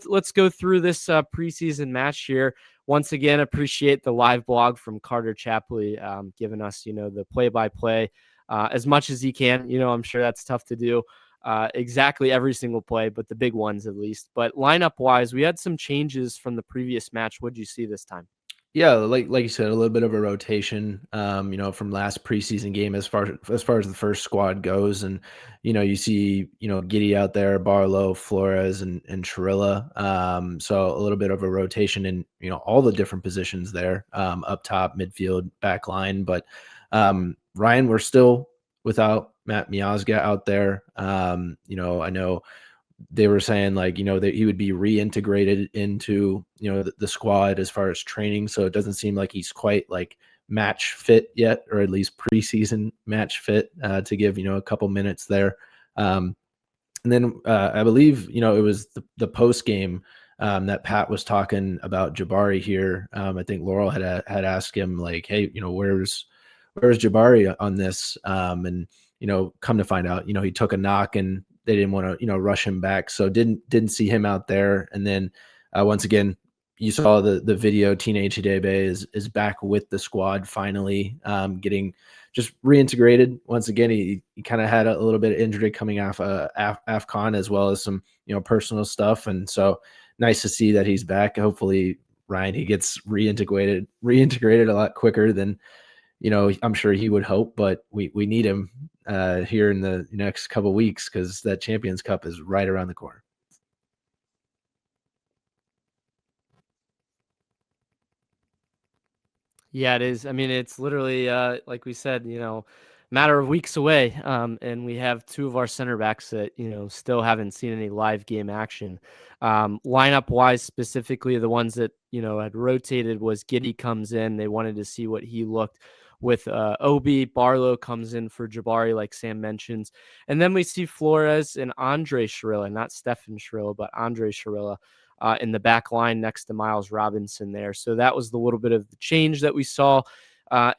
let's go through this preseason match here. Once again, appreciate the live blog from Carter Chapley, giving us, the play-by-play as much as he can. I'm sure that's tough to do exactly every single play, but the big ones at least. But lineup-wise, we had some changes from the previous match. What did you see this time? Yeah, like you said, a little bit of a rotation, from last preseason game as far as the first squad goes, and you see Giddy out there, Barlow, Flores, and Chirilla. So a little bit of a rotation in all the different positions there, up top, midfield, back line. But Ryan, we're still without Matt Miazga out there. I know they were saying that he would be reintegrated into the squad as far as training, so it doesn't seem like he's quite like match fit yet, or at least preseason match fit, to give a couple minutes there. And then I believe it was the post game that Pat was talking about Jabari here. I think Laurel had asked him like, hey, where's Jabari on this, and come to find out he took a knock and they didn't want to rush him back, so didn't see him out there. And then once again, you saw the video. Teenage Hidebe is back with the squad finally, getting just reintegrated. Once again, he kind of had a little bit of injury coming off AFCON, as well as some personal stuff, and so nice to see that he's back. Hopefully, Ryan, he gets reintegrated a lot quicker than I'm sure he would hope, but we need him here in the next couple weeks, because that Champions Cup is right around the corner. Yeah, it is. I mean, it's literally, like we said, matter of weeks away. And we have two of our center backs that, still haven't seen any live game action. Lineup wise, specifically, the ones that, had rotated was Giddy comes in. They wanted to see what he looked with Obi. Barlow comes in for Jabari, like Sam mentions. And then we see Flores and Andre Chirilla, not Stefan Chirilla, but Andre Chirilla. In the back line next to Miles Robinson there. So that was the little bit of the change that we saw.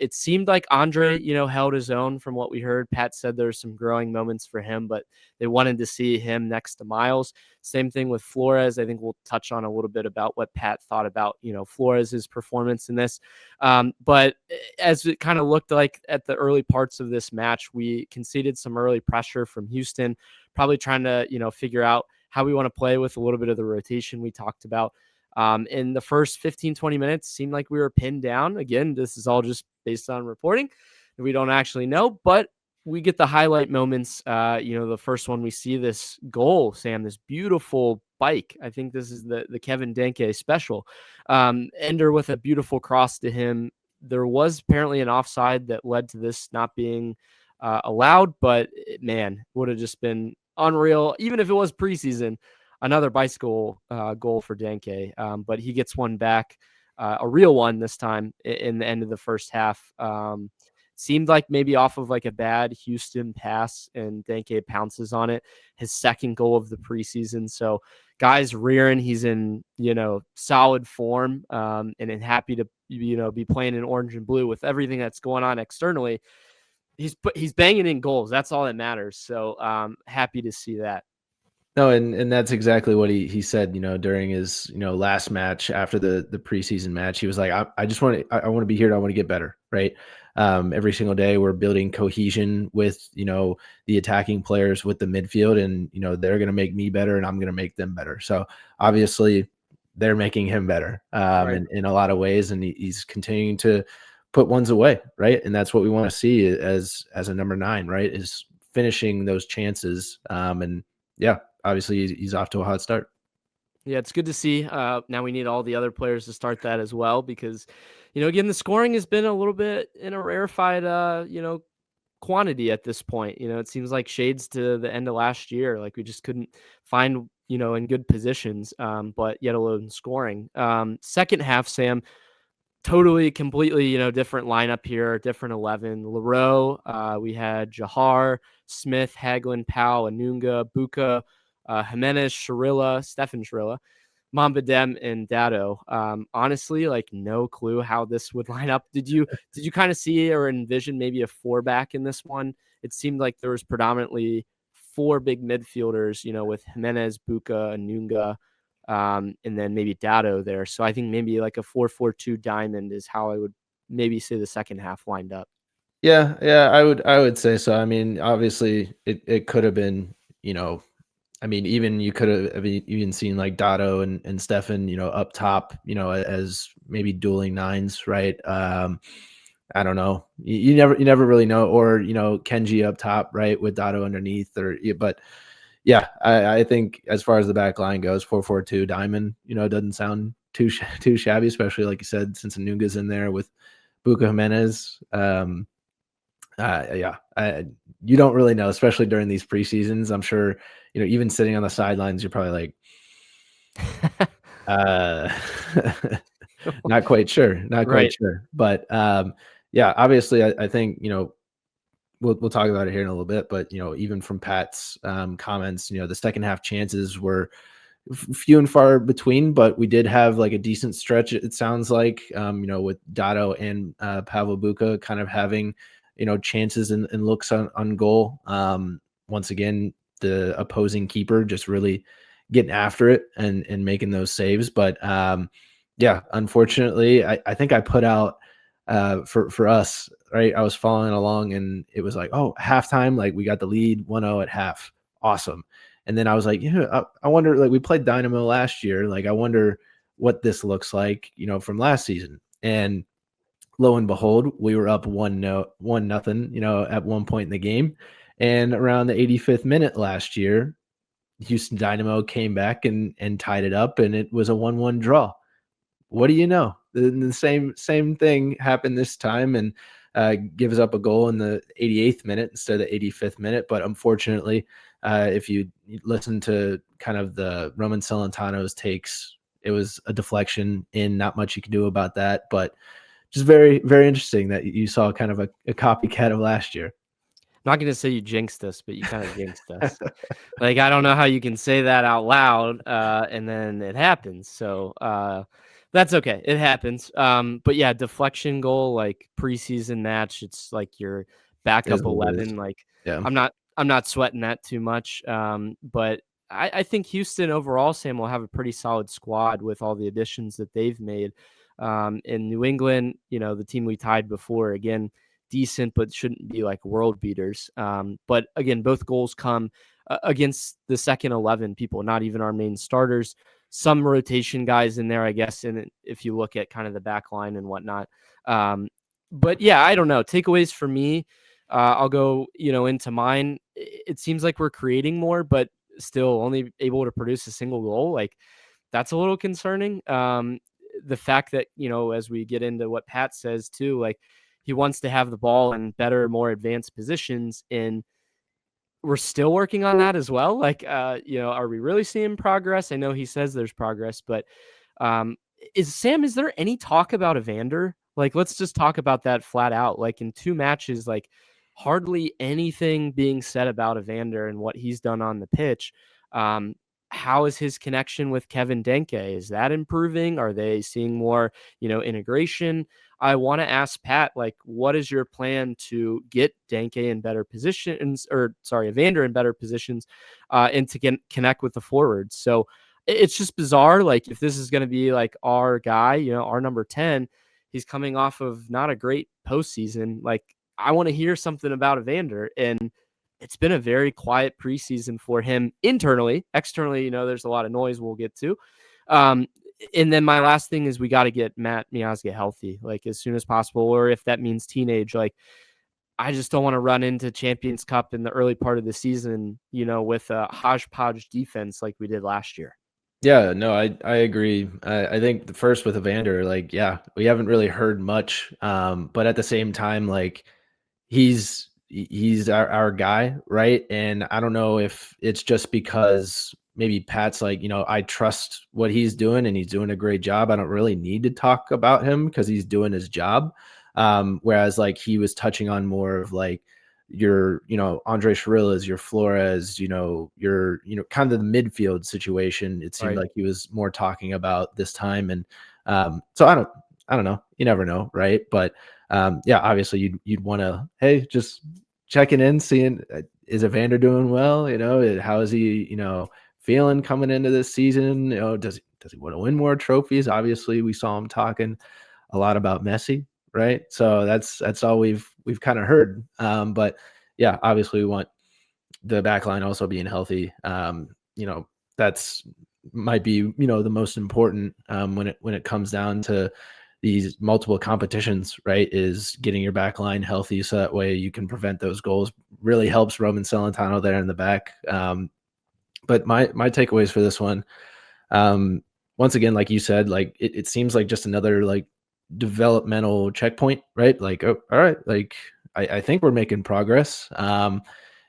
It seemed like Andre, held his own from what we heard. Pat said there were some growing moments for him, but they wanted to see him next to Miles. Same thing with Flores. I think we'll touch on a little bit about what Pat thought about, Flores' performance in this. But as it kind of looked like at the early parts of this match, we conceded some early pressure from Houston, probably trying to, figure out how we want to play with a little bit of the rotation we talked about. In the first 15, 20 minutes, seemed like we were pinned down. Again, this is all just based on reporting. We don't actually know, but we get the highlight moments. The first one, we see this goal, Sam, this beautiful bike. I think this is the Kevin Denkey special. Ender with a beautiful cross to him. There was apparently an offside that led to this not being allowed, but man, would have just been unreal, even if it was preseason. Another bicycle goal for Denkey, but he gets one back, a real one this time in the end of the first half. Seemed like maybe off of like a bad Houston pass, and Denkey pounces on it. His second goal of the preseason. So guy's rearing. He's in solid form, and happy to be playing in orange and blue with everything that's going on externally. He's banging in goals. That's all that matters. So happy to see that. No, and that's exactly what he said, during his, last match after the preseason match. He was like, I just want to, I want to be here. I want to get better. Right. Every single day we're building cohesion with, the attacking players, with the midfield, and, they're going to make me better and I'm going to make them better. So obviously they're making him better Right. in a lot of ways. And he's continuing to put ones away. Right. And that's what we want to see as a number 9, right, is finishing those chances. And yeah, obviously he's off to a hot start. Yeah, it's good to see. Now we need all the other players to start that as well, because, again, the scoring has been a little bit in a rarefied, quantity at this point. It seems like shades to the end of last year. Like we just couldn't find, in good positions, but yet alone scoring. Second half, Sam, totally, completely, different lineup here, different 11. Leroux, we had Jahar, Smith, Hagelin, Powell, Anunga, Bucha, Jimenez, Stefan Chirilla, Mambadem, and Dado. Honestly, like no clue how this would line up. Did you kind of see or envision maybe a 4-back in this one? It seemed like there was predominantly 4 big midfielders, with Jimenez, Bucha, Anunga. and then maybe Dado there. So I think maybe like a 4-4-2 diamond is how I would maybe say the second half lined up. Yeah, yeah, I would say so. I mean, obviously, it could have been, I mean, even you could have even seen like Dado and Stefan, up top, as maybe dueling nines, right? I don't know. You never really know, or Kenji up top, right, with Dado underneath, but yeah, I think as far as the back line goes, 4-4-2 diamond, doesn't sound too shabby, especially like you said, since Anunga's in there with Bucha Jimenez. Yeah, you don't really know, especially during these preseasons. I'm sure, even sitting on the sidelines, you're probably like, uh, not quite sure, not quite Right. sure. But yeah, obviously, I think we'll talk about it here in a little bit. But even from Pat's comments, the second half chances were few and far between, but we did have like a decent stretch. It sounds like, with Dado and Pavel Bucha kind of having, chances and looks on goal. Once again, the opposing keeper just really getting after it and making those saves. But yeah, unfortunately, I think I put out for us, right? I was following along and it was like, oh, halftime, like we got the lead 1-0 at half. Awesome. And then I was like, yeah, I wonder, like we played Dynamo last year. Like, I wonder what this looks like, from last season. And lo and behold, we were up 1-0, at one point in the game. And around the 85th minute last year, Houston Dynamo came back and tied it up, and it was a 1-1 draw. What do you know? The same thing happened this time, and gives up a goal in the 88th minute instead of the 85th minute. But unfortunately, if you listen to kind of the Roman Celentano's takes, it was a deflection in, not much you can do about that. But just very, very interesting that you saw kind of a copycat of last year. I'm not gonna say you jinxed us, but you kind of jinxed us. Like, I don't know how you can say that out loud, and then it happens. So that's okay. It happens. But yeah, deflection goal, like preseason match, it's like your It is backup what it is. 11. Like Yeah. I'm not sweating that too much. But I think Houston overall, Sam, will have a pretty solid squad with all the additions that they've made. In New England, the team we tied before, again, decent, but shouldn't be like world beaters. But again, both goals come against the second 11 people, not even our main starters. Some rotation guys in there, I guess, and if you look at kind of the back line and whatnot. But yeah, I don't know. Takeaways for me, I'll go, into mine. It seems like we're creating more, but still only able to produce a single goal. Like, that's a little concerning. The fact that, as we get into what Pat says too, like he wants to have the ball in better, more advanced positions, and we're still working on that as well. Like, are we really seeing progress? I know he says there's progress, but um, is there any talk about Evander? Like, let's just talk about that flat out. Like in 2 matches, like hardly anything being said about Evander and what he's done on the pitch. Um, how is his connection with Kevin Denke? Is that improving? Are they seeing more, integration? I want to ask Pat, like, what is your plan to get Denke in better positions, or sorry, Evander in better positions, and to connect with the forwards? So it's just bizarre. Like, if this is going to be like our guy, our number 10, he's coming off of not a great postseason. Like, I want to hear something about Evander, and it's been a very quiet preseason for him internally. Externally, there's a lot of noise we'll get to. And then my last thing is we got to get Matt Miazga healthy, like as soon as possible, or if that means teenage, like I just don't want to run into Champions Cup in the early part of the season, with a hodgepodge defense like we did last year. Yeah, no, I agree. I think the first with Evander, like, yeah, we haven't really heard much. But at the same time, like he's our guy, right? And I don't know if it's just because maybe Pat's like, I trust what he's doing and he's doing a great job. I don't really need to talk about him because he's doing his job. Whereas like he was touching on more of like your, Andre Chirilas, your Flores, your, kind of the midfield situation. It seemed Right. like he was more talking about this time. And so I don't know. You never know, right? But yeah, obviously you'd want to, hey, just checking in, seeing is Evander doing well? How is he, feeling coming into this season? You know, does he want to win more trophies? Obviously, we saw him talking a lot about Messi, right? So that's all we've kind of heard. But yeah, obviously we want the back line also being healthy. You know, that's might be, you know, the most important when it comes down to these multiple competitions, right? Is getting your back line healthy so that way you can prevent those goals. Really helps Roman Celentano there in the back. But my takeaways for this one, once again, like you said, like it seems like just another like developmental checkpoint, right? Like, oh, all right, like I think we're making progress.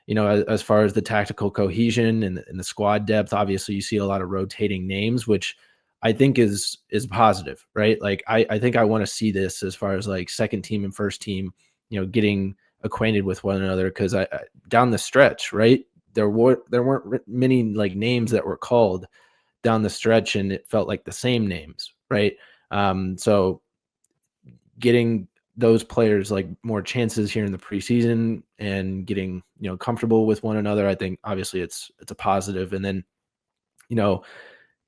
You know, as far as the tactical cohesion and the squad depth, obviously you see a lot of rotating names, which I think is positive, right? Like I think I want to see this as far as like second team and first team, you know, getting acquainted with one another, because I down the stretch, right? There weren't many like names that were called down the stretch, and it felt like the same names, right? So getting those players like more chances here in the preseason and getting, you know, comfortable with one another, I think obviously it's a positive. And then, you know,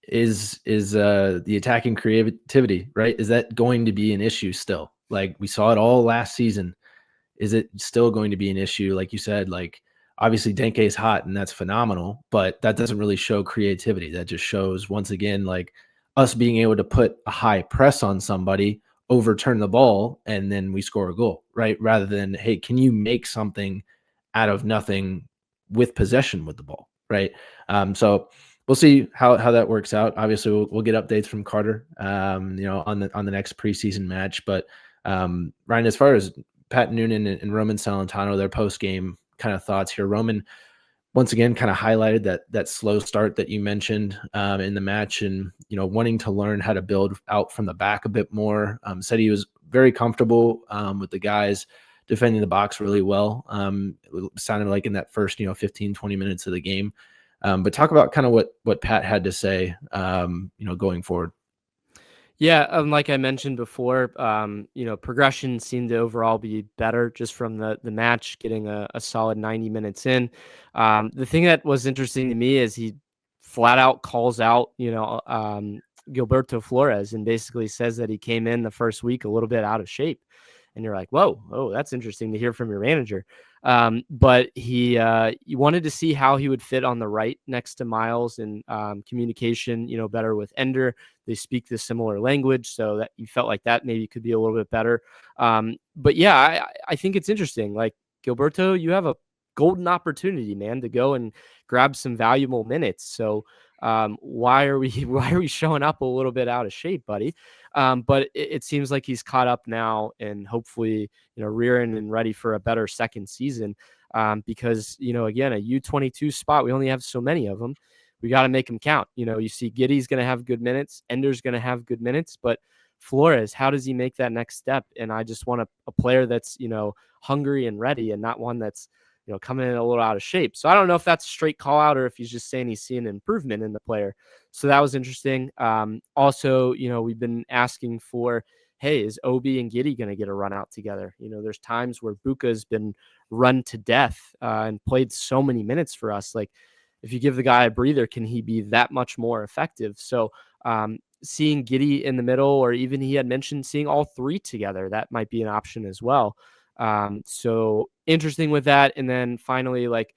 is the attacking creativity, right? Is that going to be an issue still? Like we saw it all last season. Is it still going to be an issue? Like you said, like obviously Denkey is hot and that's phenomenal, but that doesn't really show creativity. That just shows once again, like us being able to put a high press on somebody, overturn the ball, and then we score a goal, right? Rather than, hey, can you make something out of nothing with possession with the ball, right? So we'll see how that works out. Obviously, we'll get updates from Carter, you know, on the next preseason match. But Ryan, as far as Pat Noonan and Roman Celentano, their post game kind of thoughts here. Roman once again kind of highlighted that slow start that you mentioned in the match, and you know, wanting to learn how to build out from the back a bit more. Said he was very comfortable with the guys defending the box really well. It sounded like in that first, you know, 15, 20 minutes of the game. But talk about kind of what Pat had to say, you know, going forward. Yeah, like I mentioned before, you know, progression seemed to overall be better just from the match, getting a solid 90 minutes in. The thing that was interesting to me is he flat out calls out, you know, Gilberto Flores, and basically says that he came in the first week a little bit out of shape. And you're like, whoa, oh, that's interesting to hear from your manager. But he wanted to see how he would fit on the right next to Miles, and communication, you know, better with Ender. They speak the similar language, so that you felt like that maybe could be a little bit better. But yeah, I think it's interesting. Like, Gilberto, you have a golden opportunity, man, to go and grab some valuable minutes. So why are we why are we showing up a little bit out of shape, buddy? But it seems like he's caught up now, and hopefully, you know, rearing and ready for a better second season. Because, you know, again, a U22 spot, we only have so many of them. We got to make them count. You know, you see Giddy's going to have good minutes, Ender's going to have good minutes, but Flores, how does he make that next step? And I just want a player that's, you know, hungry and ready, and not one that's, you know, coming in a little out of shape. So I don't know if that's a straight call out or if he's just saying he's seeing improvement in the player. So that was interesting. Also, you know, we've been asking for, hey, is Obi and Giddy going to get a run out together? You know, there's times where Bucha's been run to death and played so many minutes for us. Like, if you give the guy a breather, can he be that much more effective? So seeing Giddy in the middle, or even he had mentioned seeing all three together, that might be an option as well. So interesting with that. And then finally, like,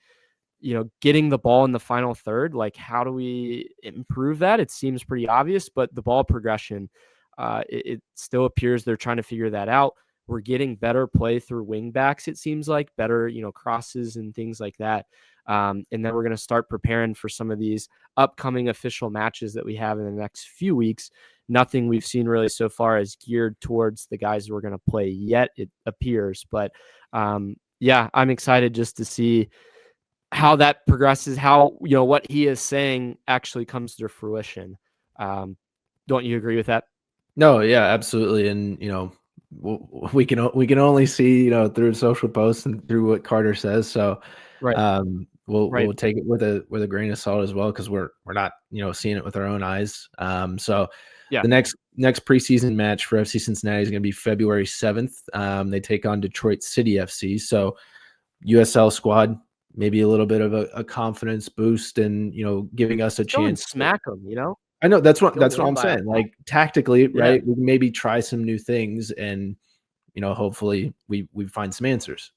you know, getting the ball in the final third, like, how do we improve that? It seems pretty obvious, but the ball progression, it still appears they're trying to figure that out. We're getting better play through wing backs. It seems like better, you know, crosses and things like that. And then we're going to start preparing for some of these upcoming official matches that we have in the next few weeks. Nothing we've seen really so far is geared towards the guys we're going to play yet, it appears. But yeah, I'm excited just to see how that progresses, how, you know, what he is saying actually comes to fruition. Don't you agree with that? No, yeah, absolutely. And you know, we can only see, you know, through social posts and through what Carter says. So Right. we'll take it with a grain of salt as well, because we're not, you know, seeing it with our own eyes. So Yeah. the next preseason match for FC Cincinnati is going to be February 7th. They take on Detroit City FC. So USL squad, maybe a little bit of a confidence boost and, giving us a Go and chance to. smack them, you know? I know Go that's what win I'm by a saying. lot. Like, tactically, Yeah. right? We can maybe try some new things and, hopefully we find some answers.